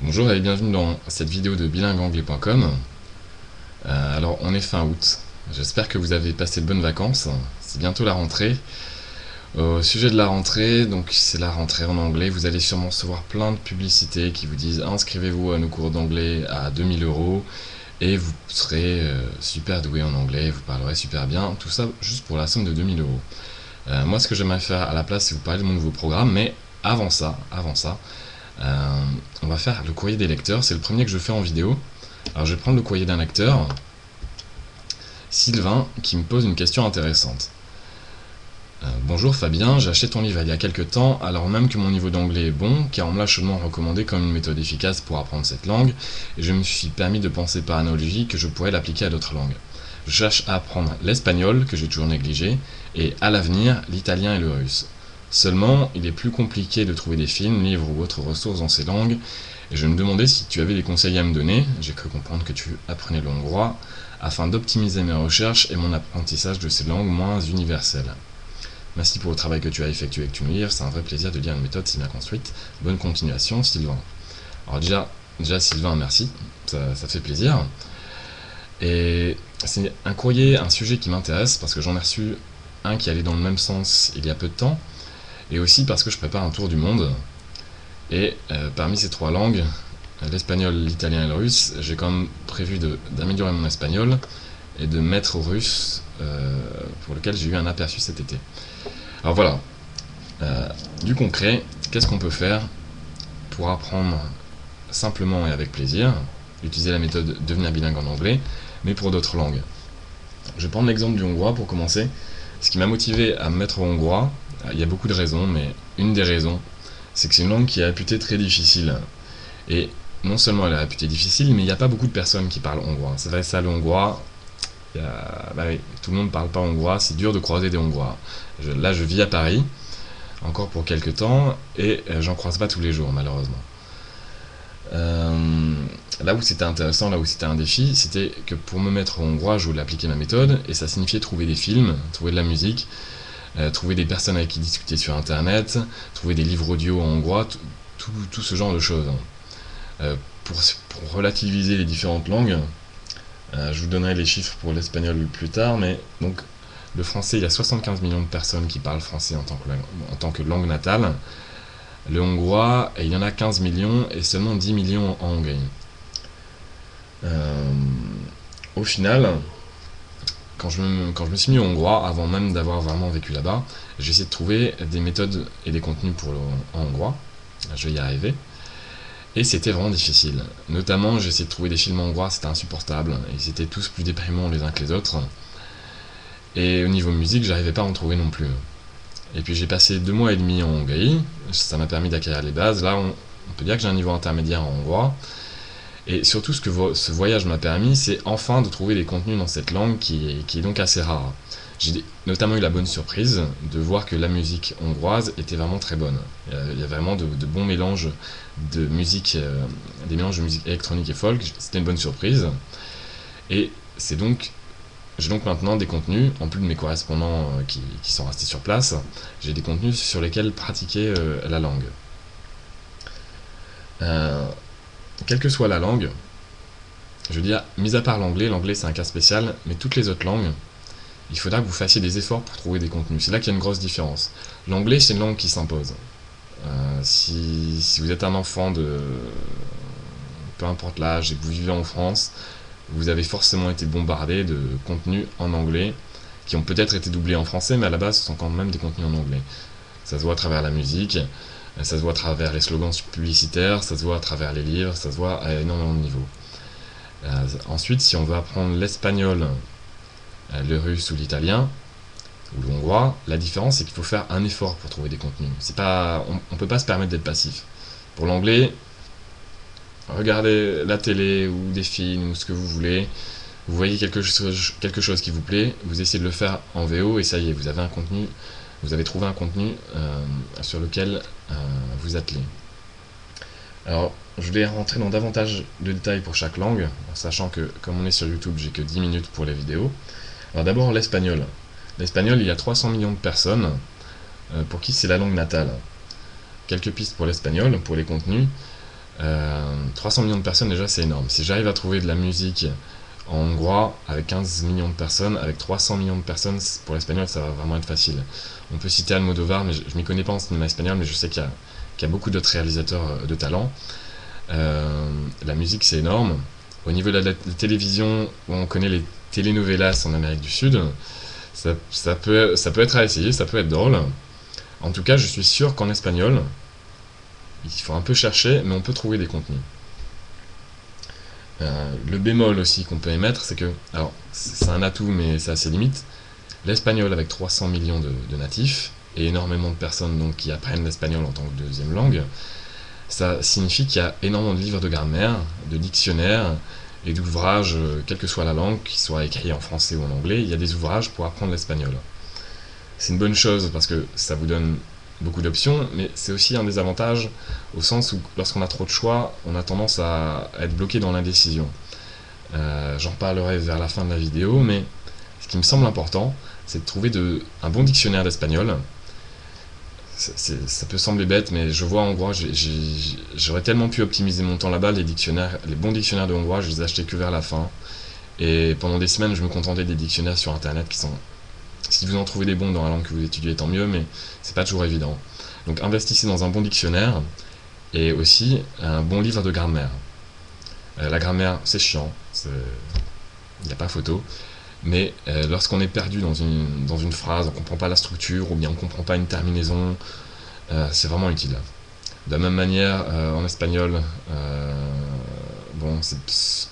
Bonjour et bienvenue dans cette vidéo de bilingueanglais.com. Alors on est fin août, j'espère que vous avez passé de bonnes vacances, c'est bientôt la rentrée. Au sujet de la rentrée, donc c'est la rentrée en anglais, vous allez sûrement recevoir plein de publicités qui vous disent inscrivez-vous à nos cours d'anglais à 2000 € et vous serez super doué en anglais, vous parlerez super bien, tout ça juste pour la somme de 2000 €. Moi ce que j'aimerais faire à la place c'est vous parler de mon nouveau programme, mais avant ça, euh, on va faire le courrier des lecteurs, c'est le premier que je fais en vidéo. Alors je vais prendre le courrier d'un lecteur, Sylvain, qui me pose une question intéressante. Bonjour Fabien, j'ai acheté ton livre il y a quelques temps, alors même que mon niveau d'anglais est bon, car on me l'a chaudement recommandé comme une méthode efficace pour apprendre cette langue, et je me suis permis de penser par analogie que je pourrais l'appliquer à d'autres langues. Je cherche à apprendre l'espagnol, que j'ai toujours négligé, et à l'avenir, l'italien et le russe. Seulement, il est plus compliqué de trouver des films, livres ou autres ressources dans ces langues, et je me demandais si tu avais des conseils à me donner, j'ai cru comprendre que tu apprenais le hongrois, afin d'optimiser mes recherches et mon apprentissage de ces langues moins universelles. Merci pour le travail que tu as effectué avec ton livre, c'est un vrai plaisir de lire une méthode si bien construite. Bonne continuation, Sylvain. Alors déjà Sylvain, merci, ça fait plaisir. Et c'est un courrier, un sujet qui m'intéresse parce que j'en ai reçu un qui allait dans le même sens il y a peu de temps, et aussi parce que je prépare un tour du monde. Et parmi ces trois langues, l'espagnol, l'italien et le russe, j'ai quand même prévu d'améliorer mon espagnol et de mettre au russe, pour lequel j'ai eu un aperçu cet été. Alors voilà, du concret, qu'est-ce qu'on peut faire pour apprendre simplement et avec plaisir, utiliser la méthode devenir bilingue en anglais, mais pour d'autres langues. Je vais prendre l'exemple du hongrois pour commencer. Ce qui m'a motivé à me mettre au hongrois, il y a beaucoup de raisons, mais une des raisons, c'est que c'est une langue qui est réputée très difficile. Et non seulement elle est réputée difficile, mais il n'y a pas beaucoup de personnes qui parlent hongrois. C'est vrai, ça, le hongrois, bah oui, tout le monde ne parle pas hongrois, c'est dur de croiser des hongrois. Là, je vis à Paris, encore pour quelques temps, et j'en croise pas tous les jours, malheureusement. Euh, Là où c'était intéressant, là où c'était un défi, c'était que pour me mettre au hongrois, je voulais appliquer ma méthode, et ça signifiait trouver des films, trouver de la musique, trouver des personnes avec qui discuter sur internet, trouver des livres audio en hongrois, tout ce genre de choses. Euh, pour relativiser les différentes langues, je vous donnerai les chiffres pour l'espagnol plus tard, mais donc le français, il y a 75 millions de personnes qui parlent français en tant que langue natale. Le hongrois, il y en a 15 millions et seulement 10 millions en Hongrie. Euh, Au final, quand je me suis mis au hongrois, avant même d'avoir vraiment vécu là-bas, j'ai essayé de trouver des méthodes et des contenus en hongrois. Je vais y arriver. Et c'était vraiment difficile. Notamment, j'ai essayé de trouver des films hongrois, c'était insupportable. Ils étaient tous plus déprimants les uns que les autres. Et au niveau musique, j'arrivais pas à en trouver non plus. Et puis j'ai passé 2 mois et demi en Hongrie, ça m'a permis d'acquérir les bases. Là, on peut dire que j'ai un niveau intermédiaire en hongrois. Et surtout, ce que ce voyage m'a permis, c'est enfin de trouver des contenus dans cette langue qui est donc assez rare. J'ai notamment eu la bonne surprise de voir que la musique hongroise était vraiment très bonne. Il y a vraiment de bons mélanges de musique, des mélanges de musique électronique et folk. C'était une bonne surprise. Et c'est donc, j'ai donc maintenant des contenus, en plus de mes correspondants qui sont restés sur place, j'ai des contenus sur lesquels pratiquer la langue. Euh, Quelle que soit la langue, je veux dire, mis à part l'anglais, l'anglais c'est un cas spécial, mais toutes les autres langues, il faudra que vous fassiez des efforts pour trouver des contenus. C'est là qu'il y a une grosse différence. L'anglais, c'est une langue qui s'impose. Si vous êtes un enfant de peu importe l'âge et que vous vivez en France, vous avez forcément été bombardé de contenus en anglais qui ont peut-être été doublés en français, mais à la base, ce sont quand même des contenus en anglais. Ça se voit à travers la musique, ça se voit à travers les slogans publicitaires, ça se voit à travers les livres, ça se voit à énormément de niveaux. Ensuite, si on veut apprendre l'espagnol, le russe ou l'italien, ou le hongrois, la différence c'est qu'il faut faire un effort pour trouver des contenus. C'est pas, on peut pas se permettre d'être passif. Pour l'anglais, regardez la télé ou des films ou ce que vous voulez, vous voyez quelque chose qui vous plaît, vous essayez de le faire en VO et ça y est, vous avez trouvé un contenu sur lequel vous atteler. Alors, je vais rentrer dans davantage de détails pour chaque langue, en sachant que comme on est sur YouTube, j'ai que 10 minutes pour les vidéos. Alors d'abord l'espagnol. L'espagnol, il y a 300 millions de personnes pour qui c'est la langue natale. Quelques pistes pour l'espagnol, pour les contenus. 300 millions de personnes, déjà, c'est énorme. Si j'arrive à trouver de la musique en hongrois avec 15 millions de personnes, avec 300 millions de personnes, pour l'espagnol, ça va vraiment être facile. On peut citer Almodovar, mais je m'y connais pas en cinéma espagnol, mais je sais qu'il y a beaucoup d'autres réalisateurs de talent. La musique, c'est énorme. Au niveau de la télévision, on connaît les telenovelas en Amérique du Sud. Ça peut être à essayer, ça peut être drôle. En tout cas, je suis sûr qu'en espagnol, il faut un peu chercher, mais on peut trouver des contenus. Le bémol aussi qu'on peut émettre, c'est que, alors c'est un atout, mais c'est à ses limites. L'espagnol avec 300 millions de natifs et énormément de personnes donc, qui apprennent l'espagnol en tant que deuxième langue, ça signifie qu'il y a énormément de livres de grammaire, de dictionnaires et d'ouvrages, quelle que soit la langue, qu'ils soient écrits en français ou en anglais, il y a des ouvrages pour apprendre l'espagnol. C'est une bonne chose parce que ça vous donne beaucoup d'options, mais c'est aussi un désavantage au sens où lorsqu'on a trop de choix, on a tendance à être bloqué dans l'indécision. J'en reparlerai vers la fin de la vidéo, mais ce qui me semble important, c'est de trouver un bon dictionnaire d'espagnol. Ça peut sembler bête, mais je vois en hongrois, j'aurais tellement pu optimiser mon temps là-bas, les bons dictionnaires de hongrois, je les achetais que vers la fin. Et pendant des semaines, je me contentais des dictionnaires sur internet qui sont. Si vous en trouvez des bons dans la langue que vous étudiez, tant mieux, mais c'est pas toujours évident. Donc investissez dans un bon dictionnaire et aussi un bon livre de grammaire. La grammaire, c'est chiant, il n'y a pas photo, mais lorsqu'on est perdu dans une phrase, on ne comprend pas la structure ou bien on ne comprend pas une terminaison, c'est vraiment utile. De la même manière, en espagnol, bon, c'est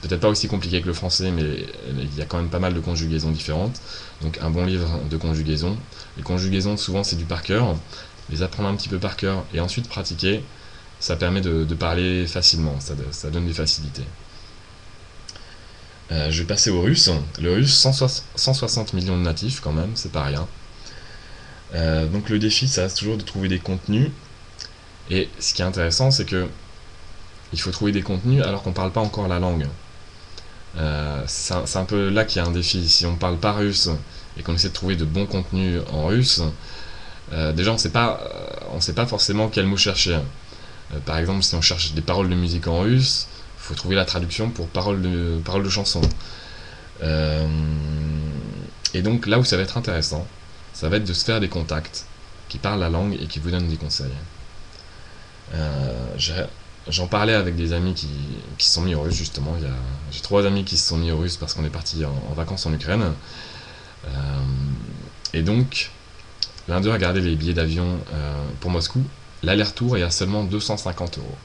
peut-être pas aussi compliqué que le français, mais il y a quand même pas mal de conjugaisons différentes. Donc un bon livre de conjugaison. Les conjugaisons, souvent, c'est du par cœur. Les apprendre un petit peu par cœur et ensuite pratiquer, ça permet de parler facilement, ça donne des facilités. Je vais passer au russe. Le russe, 160 millions de natifs quand même, c'est pas rien. Donc le défi, ça reste toujours de trouver des contenus. Et ce qui est intéressant, c'est que il faut trouver des contenus alors qu'on ne parle pas encore la langue. C'est un peu là qu'il y a un défi. Si on ne parle pas russe et qu'on essaie de trouver de bons contenus en russe, déjà on ne sait pas forcément quel mot chercher. Par exemple, si on cherche des paroles de musique en russe, il faut trouver la traduction pour paroles de chansons. Et donc là où ça va être intéressant, ça va être de se faire des contacts qui parlent la langue et qui vous donnent des conseils. J'en parlais avec des amis qui se sont mis au russe justement. J'ai 3 amis qui se sont mis au russe parce qu'on est parti en vacances en Ukraine. Et donc, l'un d'eux a regardé les billets d'avion pour Moscou. L'aller-retour est à seulement 250 euros.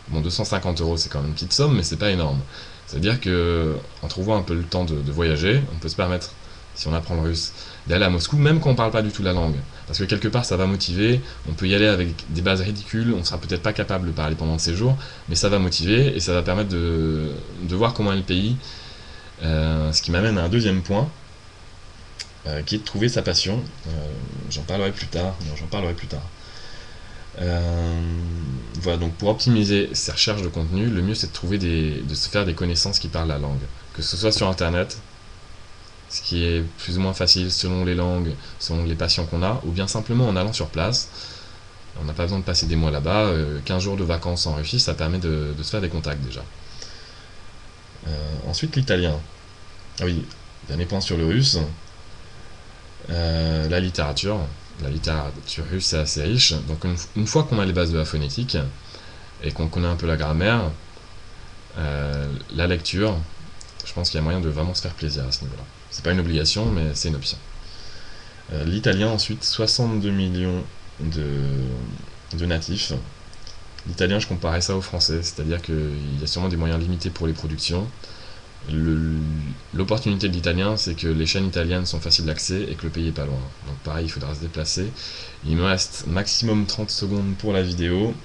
Bon, 250 euros c'est quand même une petite somme, mais c'est pas énorme. C'est-à-dire que en trouvant un peu le temps de voyager, on peut se permettre, si on apprend le russe, d'aller à Moscou, même quand on parle pas du tout la langue. Parce que quelque part ça va motiver, on peut y aller avec des bases ridicules, on sera peut-être pas capable de parler pendant le séjour, mais ça va motiver et ça va permettre de voir comment est le pays. Ce qui m'amène à un deuxième point, qui est de trouver sa passion. J'en parlerai plus tard. Voilà, donc pour optimiser ses recherches de contenu, le mieux c'est de se faire des connaissances qui parlent la langue. Que ce soit sur internet, ce qui est plus ou moins facile selon les langues, selon les passions qu'on a, ou bien simplement en allant sur place. On n'a pas besoin de passer des mois là-bas, 15 jours de vacances en Russie, ça permet de se faire des contacts déjà. Ensuite l'italien. Ah oui, dernier point sur le russe. La littérature. La littérature russe est assez riche, donc une fois qu'on a les bases de la phonétique et qu'on connaît un peu la grammaire, la lecture, je pense qu'il y a moyen de vraiment se faire plaisir à ce niveau-là. C'est pas une obligation, mais c'est une option. L'italien ensuite, 62 millions de natifs. L'italien, je comparais ça au français, c'est-à-dire qu'il y a sûrement des moyens limités pour les productions. L'opportunité de l'italien, c'est que les chaînes italiennes sont faciles d'accès et que le pays est pas loin. Donc pareil, il faudra se déplacer. Il me reste maximum 30 secondes pour la vidéo.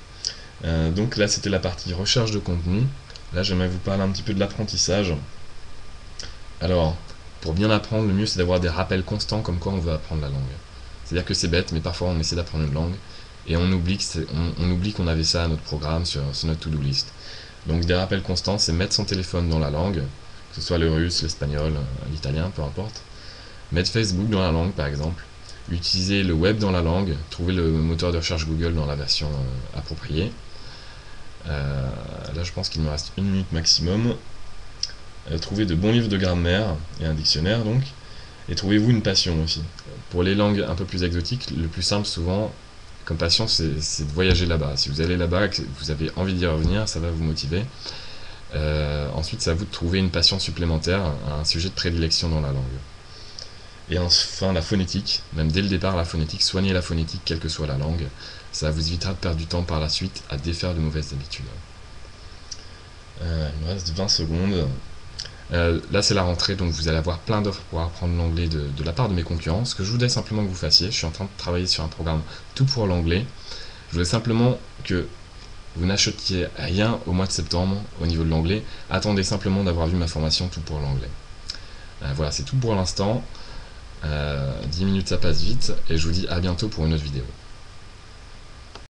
Donc là, c'était la partie recherche de contenu. Là, j'aimerais vous parler un petit peu de l'apprentissage. Alors, pour bien apprendre, le mieux c'est d'avoir des rappels constants comme quoi on veut apprendre la langue. C'est-à-dire que c'est bête, mais parfois on essaie d'apprendre une langue et on oublie qu'on avait ça à notre programme sur notre to-do list. Donc des rappels constants, c'est mettre son téléphone dans la langue, que ce soit le russe, l'espagnol, l'italien, peu importe. Mettre Facebook dans la langue par exemple. Utiliser le web dans la langue, trouver le moteur de recherche Google dans la version appropriée. Là je pense qu'il me reste 1 minute maximum. Trouvez de bons livres de grammaire et un dictionnaire donc. Et trouvez-vous une passion aussi. Pour les langues un peu plus exotiques, le plus simple souvent, comme passion, c'est de voyager là-bas. Si vous allez là-bas et que vous avez envie d'y revenir, ça va vous motiver. Ensuite, c'est à vous de trouver une passion supplémentaire, un sujet de prédilection dans la langue. Et enfin, la phonétique. Même dès le départ, la phonétique, soignez la phonétique, quelle que soit la langue. Ça vous évitera de perdre du temps par la suite à défaire de mauvaises habitudes. Il me reste 20 secondes. Là c'est la rentrée, donc vous allez avoir plein d'offres pour apprendre l'anglais de la part de mes concurrents. Ce que je voudrais simplement que vous fassiez, je suis en train de travailler sur un programme tout pour l'anglais. Je voudrais simplement que vous n'achetiez rien au mois de septembre au niveau de l'anglais. Attendez simplement d'avoir vu ma formation tout pour l'anglais. Voilà, c'est tout pour l'instant. 10 minutes ça passe vite et je vous dis à bientôt pour une autre vidéo.